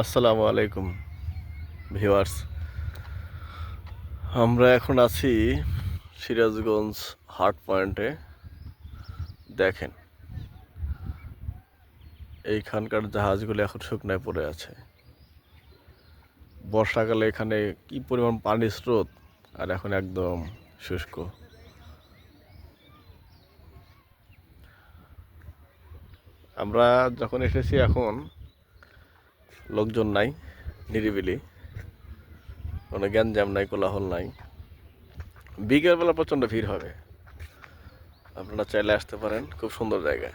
আসসালামু আলাইকুম ভিউয়ার্স। আমরা এখন আছি সিরাজগঞ্জ হার্ট পয়েন্টে। দেখেন এইখানকার জাহাজগুলো এখন শুকনায় পড়ে আছে। বর্ষাকালে এখানে কি পরিমাণ পানির স্রোত, আর এখন একদম শুষ্ক। আমরা যখন এসেছি এখন লোকজন নাই, নিরিবিলি, কোনো গ্যাঞ্জাম নাই, কোলাহল নাই। বিকেলবেলা প্রচণ্ড ভিড় হবে, আপনারা চাইলে আসতে পারেন, খুব সুন্দর জায়গা।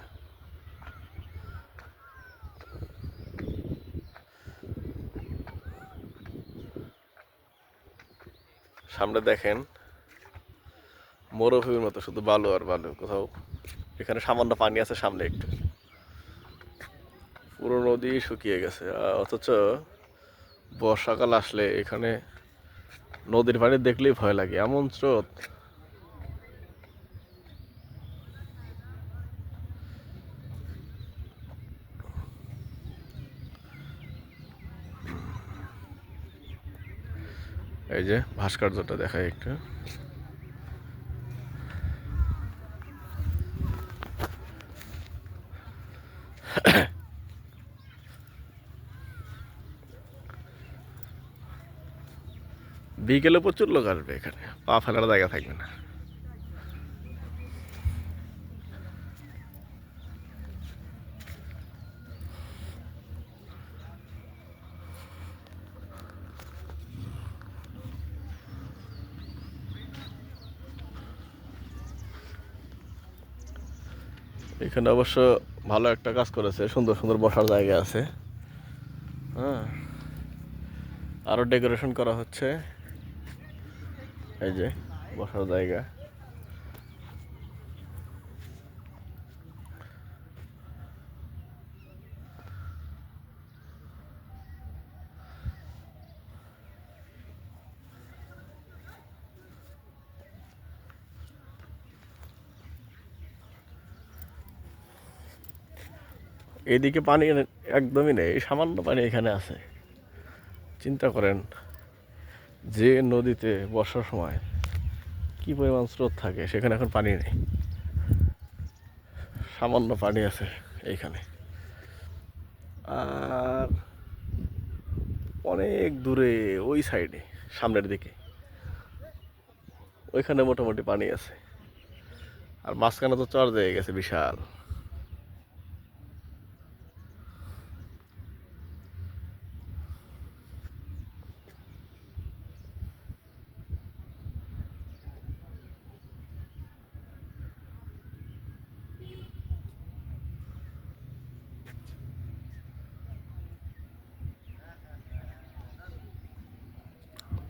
সামনে দেখেন মরুভূমির মতো শুধু বালু আর বালু, কোথাও এখানে সামান্য পানি আছে সামনে একটু, পুরো নদী শুকিয়ে গেছে। অথচ বর্ষাকাল আসলে এখানে নদীর পানি দেখলেই ভয় লাগে, এমন স্রোত। এই যে ভাস্কর্যটা দেখায় একটু। বিকেলে প্রচুর লোক আসবে, এখানে পা ফেলার জায়গা থাকবে না। এখানে অবশ্য ভালো একটা কাজ করেছে, সুন্দর সুন্দর বসার জায়গা আছে। হ্যাঁ, আরো ডেকোরেশন করা হচ্ছে। এই যে বসার জায়গা। এদিকে পানি একদমই নেই, সামান্য পানি এখানে আছে। চিন্তা করেন যে নদীতে বর্ষার সময় কি পরিমাণ স্রোত থাকে, সেখানে এখন পানি নেই, সামান্য পানি আছে এইখানে। আর অনেক দূরে ওই সাইডে সামনের দিকে ওইখানে মোটামুটি পানি আছে। আর মাঝখানে তো চর দিয়ে গেছে বিশাল।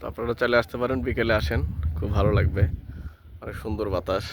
তো আপনারা চাইলে আসতে পারেন, বিকেলে আসেন, খুব ভালো লাগবে, অনেক সুন্দর বাতাস।